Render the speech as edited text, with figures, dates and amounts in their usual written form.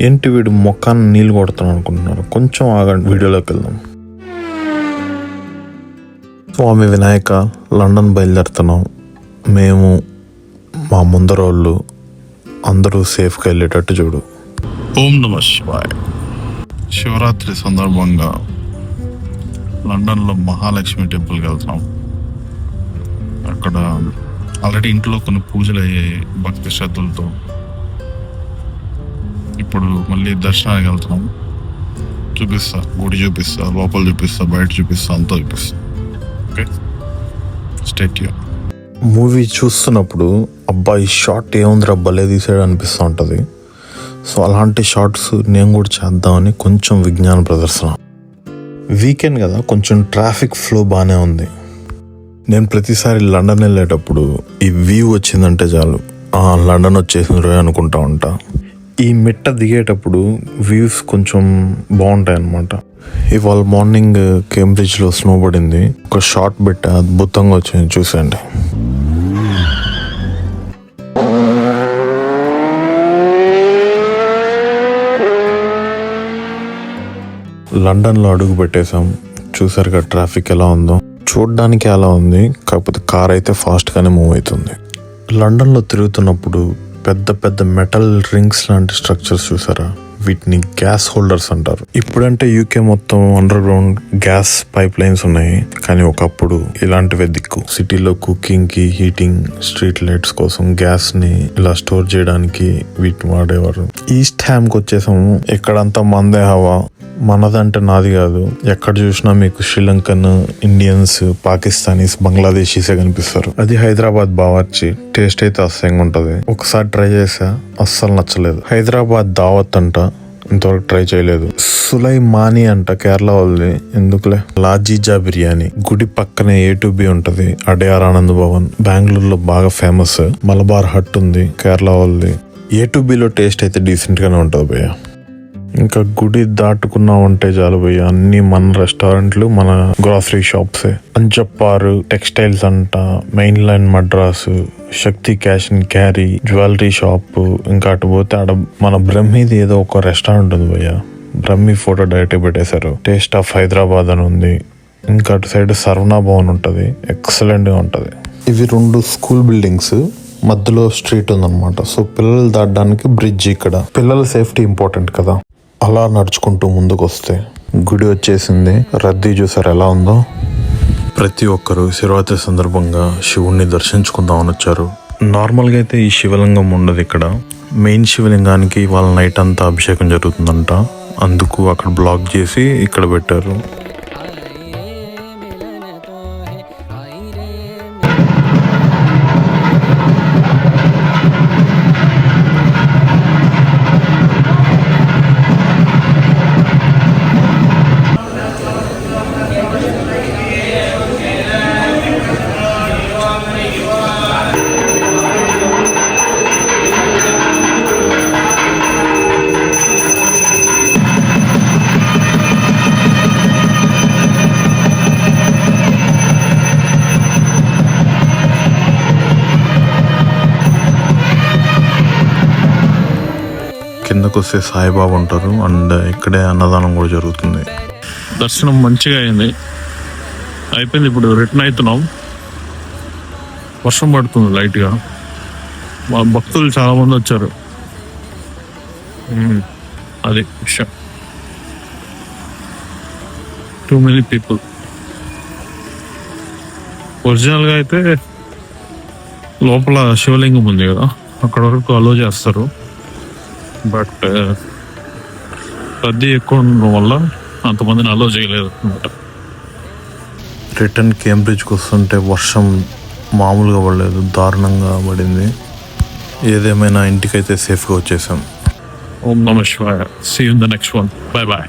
ఏంటి వీడు మొక్కాన్ని నీళ్ళు కొడతాను అనుకుంటున్నారు? కొంచెం ఆగండి, వీడియోలోకి వెళ్దాం. స్వామి వినాయక లండన్ బయలుదేరుతున్నాం. మేము, మా ముందరోళ్ళు అందరూ సేఫ్గా వెళ్ళేటట్టు చూడు. ఓం నమః శివాయ. శివరాత్రి సందర్భంగా లండన్లో మహాలక్ష్మి టెంపుల్కి వెళ్తున్నాం. అక్కడ ఆల్రెడీ ఇంట్లో కొన్ని పూజలు అయ్యాయి భక్తి శ్రద్ధలతో. ఇప్పుడు మళ్ళీ దర్శనానికి వెళ్తున్నాం. చూపిస్తా, గుడి చూపిస్తా, లోపల చూపిస్తా, బయట చూపిస్తా, అంతా చూపిస్తా. Okay, stay tune. మూవీ చూస్తున్నప్పుడు అబ్బాయి షార్ట్ ఏముందిరా భలే తీసాడు అనిపిస్తూ ఉంటుంది. సో అలాంటి షార్ట్స్ నేను కూడా చేద్దామని కొంచెం విజ్ఞాన ప్రదర్శన. వీకెండ్ కదా, కొంచెం ట్రాఫిక్ ఫ్లో బాగానే ఉంది. నేను ప్రతిసారి లండన్ వెళ్ళేటప్పుడు ఈ వ్యూ వచ్చిందంటే చాలు, లండన్ వచ్చేసింది అనుకుంటా ఉంటా. ఈ మిట్ట దిగేటప్పుడు వ్యూస్ కొంచెం బాగుంటాయి అన్నమాట. ఇవాళ మార్నింగ్ కేంబ్రిడ్జ్లో స్నో పడింది. ఒక షార్ట్ బిట్ట అద్భుతంగా వచ్చింది, చూసండి. లండన్లో అడుగు పెట్టేశాం. చూసారుగా ట్రాఫిక్ ఎలా ఉందో. చూడ్డానికి ఎలా ఉంది, కాకపోతే కార్ అయితే ఫాస్ట్గానే మూవ్ అవుతుంది. లండన్లో తిరుగుతున్నప్పుడు పెద్ద పెద్ద మెటల్ రింగ్స్ లాంటి స్ట్రక్చర్స్ చూసారా? వీటిని గ్యాస్ హోల్డర్స్ అంటారు. ఇప్పుడంటే యూకే మొత్తం under ground gas pipe lines ఉన్నాయి, కానీ ఒకప్పుడు ఇలాంటివే దిక్కు. సిటీలో కుకింగ్ కి, హీటింగ్, స్ట్రీట్ లైట్స్ కోసం గ్యాస్ ని ఇలా స్టోర్ చేయడానికి వీటిని వాడేవారు. ఈస్ట్ హ్యామ్కి వచ్చేసాము. ఇక్కడంతా మందే హవా, మనదంటే నాది కాదు. ఎక్కడ చూసినా మీకు శ్రీలంకన్, ఇండియన్స్, పాకిస్తానీస్, బంగ్లాదేశీసే కనిపిస్తారు. అది హైదరాబాద్ బావర్చి. టేస్ట్ అయితే అసహ్యంగా ఉంటది. ఒకసారి ట్రై చేసా, అస్సలు నచ్చలేదు. హైదరాబాద్ దావత్ అంట, ఇంతవరకు ట్రై చేయలేదు. సులైమాని అంట, కేరళ వాళ్ళది. ఎందుకులే. లాజీజా బిర్యానీ. గుడి పక్కనే A2B ఉంటది, అడయార్ ఆనంద్ భవన్. బెంగళూరులో బాగా ఫేమస్. మలబార్ హట్ ఉంది, కేరళ వాళ్ళది. A2Bలో టేస్ట్ అయితే డీసెంట్ గానే ఉంటది భయ్య. ఇంకా గుడి దాటుకున్నామంటే చాలు భయ్య, అన్ని మన రెస్టారెంట్లు, మన గ్రాసరీ షాప్సే. అంజప్పారు టెక్స్టైల్స్ అంట, main line Madras, Shakti cash and carry, jewellery shop. ఇంకా అటు పోతే ఆడ మన బ్రహ్మిది ఏదో ఒక రెస్టారెంట్ ఉంది భయ్య. బ్రహ్మి ఫోటో డైరెక్ట్ పెట్టేశారు. టేస్ట్ ఆఫ్ హైదరాబాద్ అని ఉంది. ఇంకా అటు సైడ్ సర్వనా భవన్ ఉంటది, ఎక్సలెంట్ గా ఉంటది. ఇవి 2 స్కూల్ బిల్డింగ్స్, మధ్యలో స్ట్రీట్ ఉందన్నమాట. సో పిల్లలు దాటడానికి బ్రిడ్జ్. ఇక్కడ పిల్లల సేఫ్టీ ఇంపార్టెంట్ కదా. అలా నడుచుకుంటూ ముందుకు వస్తే గుడి వచ్చేసింది. రద్దీ చూసారు ఎలా ఉందో. ప్రతి ఒక్కరు శివరాత్రి సందర్భంగా శివుణ్ణి దర్శించుకుందామని వచ్చారు. నార్మల్గా అయితే ఈ శివలింగం ఉండదు ఇక్కడ. మెయిన్ శివలింగానికి వాళ్ళ నైట్ అంతా అభిషేకం జరుగుతుందంట. అందుకు అక్కడ బ్లాక్ చేసి ఇక్కడ పెట్టారు. కిందకు వస్తే సాయిబాబా ఉంటారు, అండ్ ఇక్కడే అన్నదానం కూడా జరుగుతుంది. దర్శనం మంచిగా అయింది, అయిపోయింది. ఇప్పుడు రిటర్న్ అవుతున్నాం. వర్షం పడుతుంది లైట్గా. మా భక్తులు చాలా మంది వచ్చారు, అది విషయం. Too many people. ఒరిజినల్గా అయితే లోపల శివలింగం ఉంది కదా, అక్కడ వరకు అలో చేస్తారు. బట్ రద్దీ ఎక్కువ ఉండడం వల్ల అంతమందిని అలో చేయలేదు అనమాట. రిటర్న్ కేంబ్రిడ్జ్కి వస్తుంటే వర్షం మామూలుగా పడలేదు, దారుణంగా పడింది. ఏదేమైనా ఇంటికైతే సేఫ్గా వచ్చేసాం. ఓం నమః శివాయ. See you in the next one. Bye bye.